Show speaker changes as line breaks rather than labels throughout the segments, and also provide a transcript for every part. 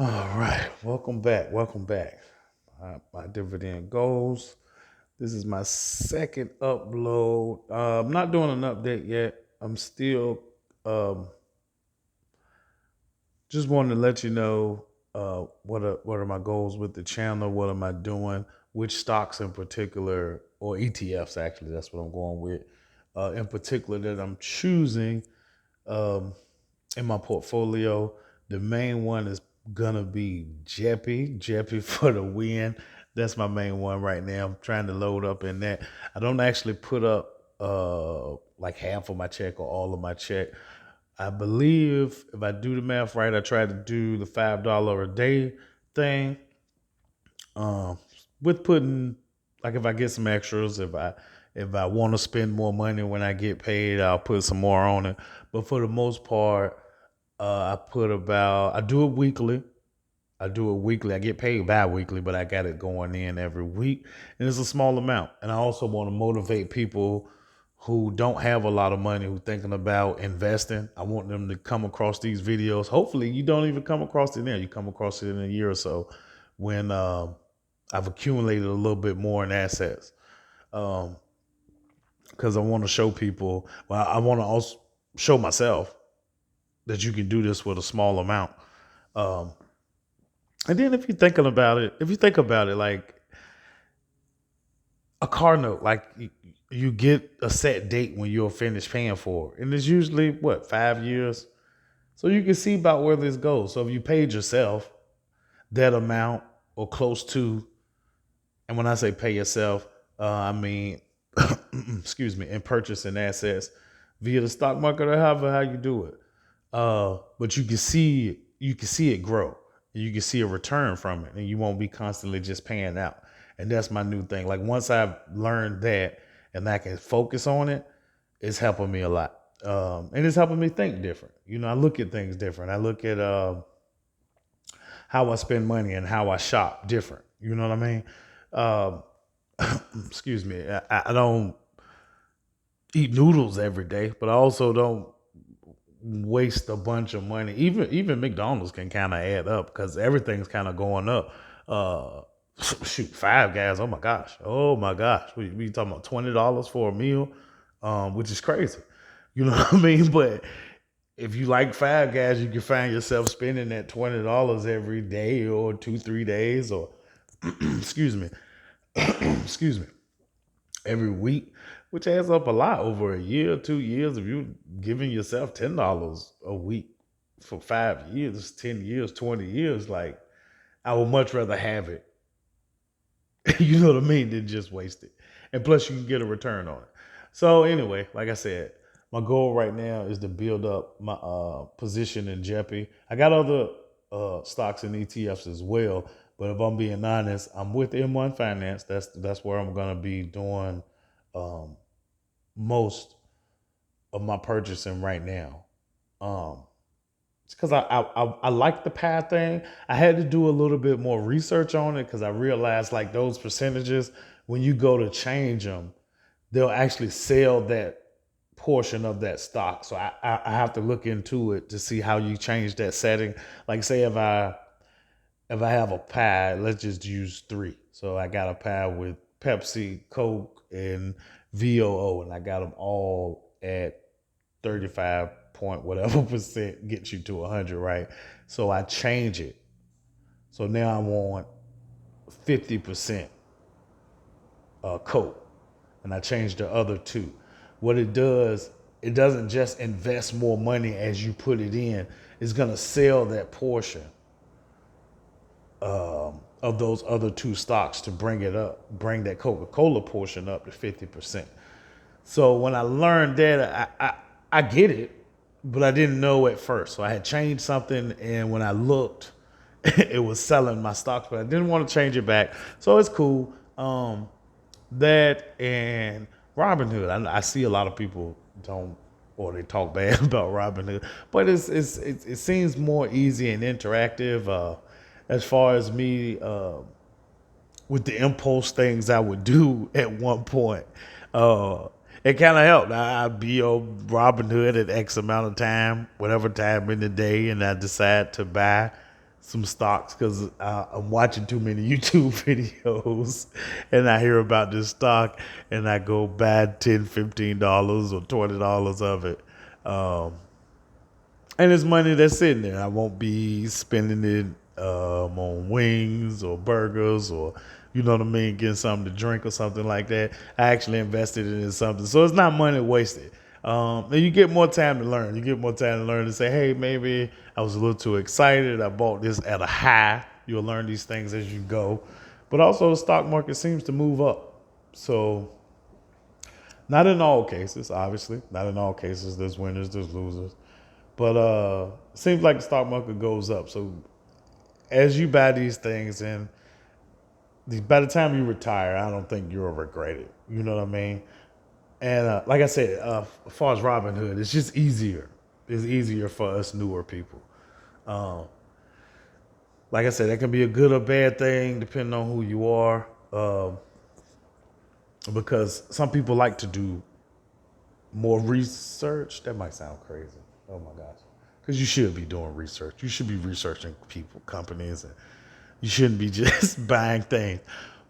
All right, welcome back. Welcome back. My dividend goals. This is my second upload. I'm not doing an update yet. I'm still um, just wanting to let you know what are my goals with the channel. What am I doing? Which stocks in particular, or ETFs actually? That's what I'm going with. In particular, that I'm choosing um, in my portfolio. The main one is gonna be Jepi for the win. That's my main one right now. I'm trying to load up in that. I don't actually put up like half of my check or all of my check. I believe if I do the math right, I try to do the $5 a day thing. Um, with putting like if I get some extras, if I want to spend more money when I get paid, I'll put some more on it. But for the most part, I do it weekly. I get paid bi-weekly, but I got it going in every week. And it's a small amount. And I also want to motivate people who don't have a lot of money, who thinking about investing. I want them to come across these videos. Hopefully you don't even come across it now. You come across it in a year or so when I've accumulated a little bit more in assets. Um, because I want to show people, well, I want to also show myself that you can do this with a small amount. Um, And then if you think about it, like a car note, like you get a set date when you'll finish paying for it. And it's usually what, 5 years? So you can see about where this goes. So if you paid yourself that amount or close to, and when I say pay yourself, I mean, excuse me, in purchasing assets via the stock market or however how you do it. But you can see it grow. You can see a return from it, and you won't be constantly just paying out. And that's my new thing. Like once I've learned that and I can focus on it, it's helping me a lot. And it's helping me think different. I look at things different. I look at how I spend money and how I shop different. You know what I mean? Um, excuse me. I don't eat noodles every day, but I also don't waste a bunch of money. Even McDonald's can kind of add up because everything's kind of going up. Uh, shoot, Five Guys. Oh my gosh. We talking about $20 for a meal, which is crazy. You know what I mean? But if you like Five Guys, you can find yourself spending that $20 every day or 2 3 days or excuse me, excuse me, every week, which adds up a lot over a year, 2 years. If you're giving yourself $10 a week for 5 years, 10 years, 20 years, like I would much rather have it, you know what I mean, than just waste it. And plus, you can get a return on it. So, anyway, like I said, my goal right now is to build up my position in Jepi. I got other stocks and ETFs as well, but if I'm being honest, I'm with M1 Finance. That's where I'm gonna be doing um, most of my purchasing right now. Um, it's because I like the pie thing. I had to do a little bit more research on it because I realized like those percentages, when you go to change them, they'll actually sell that portion of that stock. So I have to look into it to see how you change that setting. Like say if I have a pie, let's just use three. So I got a pie with Pepsi, Coke, and VOO, and I got them all at 35 point whatever percent gets you to 100, right? So I change it. So now I want 50% Coke, and I change the other two. What it does, it doesn't just invest more money as you put it in. It's gonna sell that portion of those other two stocks to bring it up, bring that Coca-Cola portion up to 50%. So when I learned that, I get it, but I didn't know at first. So I had changed something, and when I looked, it was selling my stocks, but I didn't want to change it back. So it's cool. That and Robinhood. I see a lot of people don't, or they talk bad about Robinhood, but it seems more easy and interactive. As far as me with the impulse things I would do at one point. Uh, it kind of helped. I'd be on Robinhood at X amount of time, whatever time in the day, and I decide to buy. some stocks because I'm watching too many YouTube videos and I hear about this stock and I go buy $10, $15 or $20 of it. Um, and it's money that's sitting there. I won't be spending it on wings or burgers or, you know what I mean, getting something to drink or something like that. I actually invested it in something. So it's not money wasted. And you get more time to learn. You get more time to learn to say, hey, maybe I was a little too excited. I bought this at a high. You'll learn these things as you go. But also, the stock market seems to move up. So, not in all cases, obviously. Not in all cases. There's winners, there's losers. But seems like the stock market goes up. So as you buy these things and by the time you retire, I don't think you'll regret it. You know what I mean? And like I said, as far as Robinhood, it's just easier. It's easier for us newer people. Um, like I said, that can be a good or bad thing depending on who you are. Because some people like to do more research. That might sound crazy. Oh my gosh. Because you should be doing research. You should be researching people, companies, and you shouldn't be just buying things.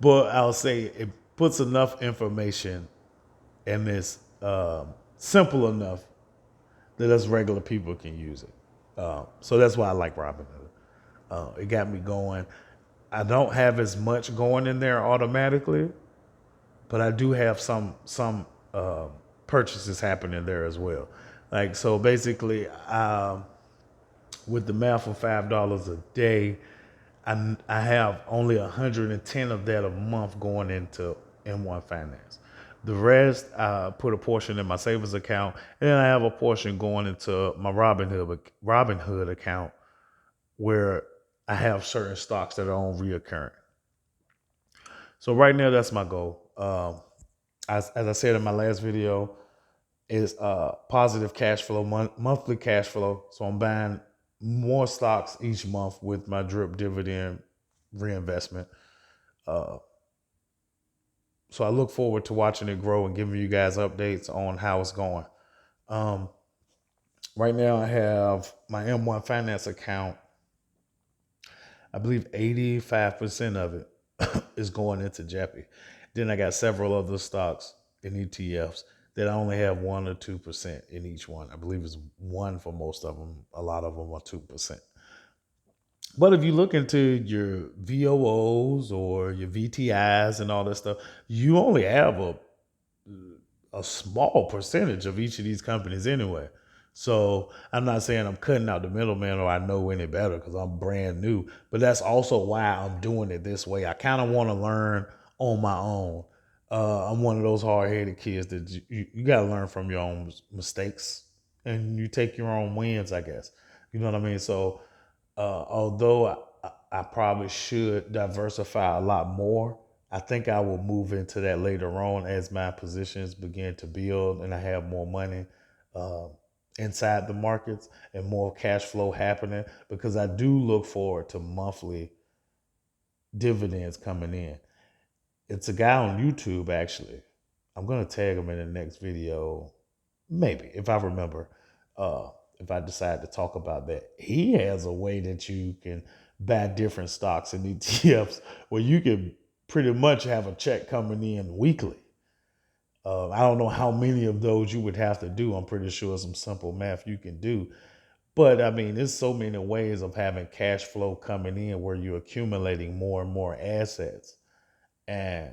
But I'll say it puts enough information and it's simple enough that us regular people can use it. So that's why I like Robinhood. It got me going. I don't have as much going in there automatically, but I do have some purchases happening there as well. Like so, basically, with the math of $5 a day, I have only 110 of that a month going into M1 Finance. The rest, I put a portion in my savings account, and then I have a portion going into my Robinhood account where I have certain stocks that are on reoccurring. So right now, that's my goal. As I said in my last video, is positive cash flow, monthly cash flow. So I'm buying more stocks each month with my drip dividend reinvestment. Uh, so I look forward to watching it grow and giving you guys updates on how it's going. Um, right now, I have my M1 Finance account. I believe 85% of it is going into Jepi. Then I got several other stocks and ETFs that I only have 1 or 2% in each one. I believe it's one for most of them. A lot of them are 2%. But if you look into your VOOs or your VTIs and all that stuff, you only have a small percentage of each of these companies anyway. So I'm not saying I'm cutting out the middleman or I know any better because I'm brand new, but that's also why I'm doing it this way. I kind of want to learn on my own. I'm one of those hard headed kids that you got to learn from your own mistakes and you take your own wins, I guess. You know what I mean? So although I probably should diversify a lot more, I think I will move into that later on as my positions begin to build and I have more money uh, inside the markets and more cash flow happening because I do look forward to monthly dividends coming in. It's a guy on YouTube actually. I'm gonna tag him in the next video, maybe if I remember. Uh, if I decide to talk about that, he has a way that you can buy different stocks and ETFs where you can pretty much have a check coming in weekly. I don't know how many of those you would have to do. I'm pretty sure some simple math you can do. But I mean, there's so many ways of having cash flow coming in where you're accumulating more and more assets. And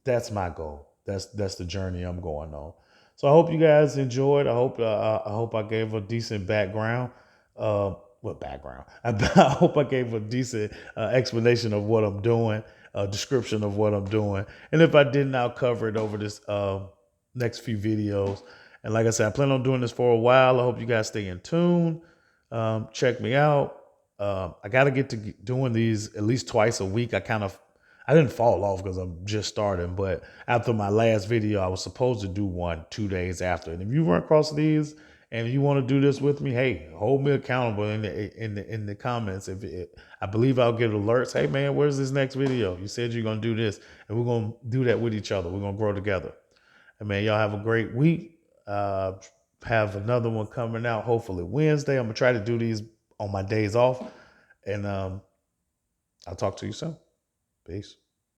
that's my goal. That's the journey I'm going on. So I hope you guys enjoyed. I hope I gave a decent background. What background? I hope I gave a decent explanation of what I'm doing, a description of what I'm doing, and if I didn't, I'll cover it over this next few videos. And like I said, I plan on doing this for a while. I hope you guys stay in tune. Check me out. I got to get to doing these at least twice a week. I didn't fall off because I'm just starting, but after my last video, I was supposed to do one 2 days after. And if you run across these and you want to do this with me, hey, hold me accountable in the comments. I believe I'll get alerts. Hey man, where's this next video? You said you're gonna do this, and we're gonna do that with each other. We're gonna grow together. And man, y'all have a great week. Have another one coming out hopefully Wednesday. I'm gonna try to do these on my days off. And I'll talk to you soon. Peace.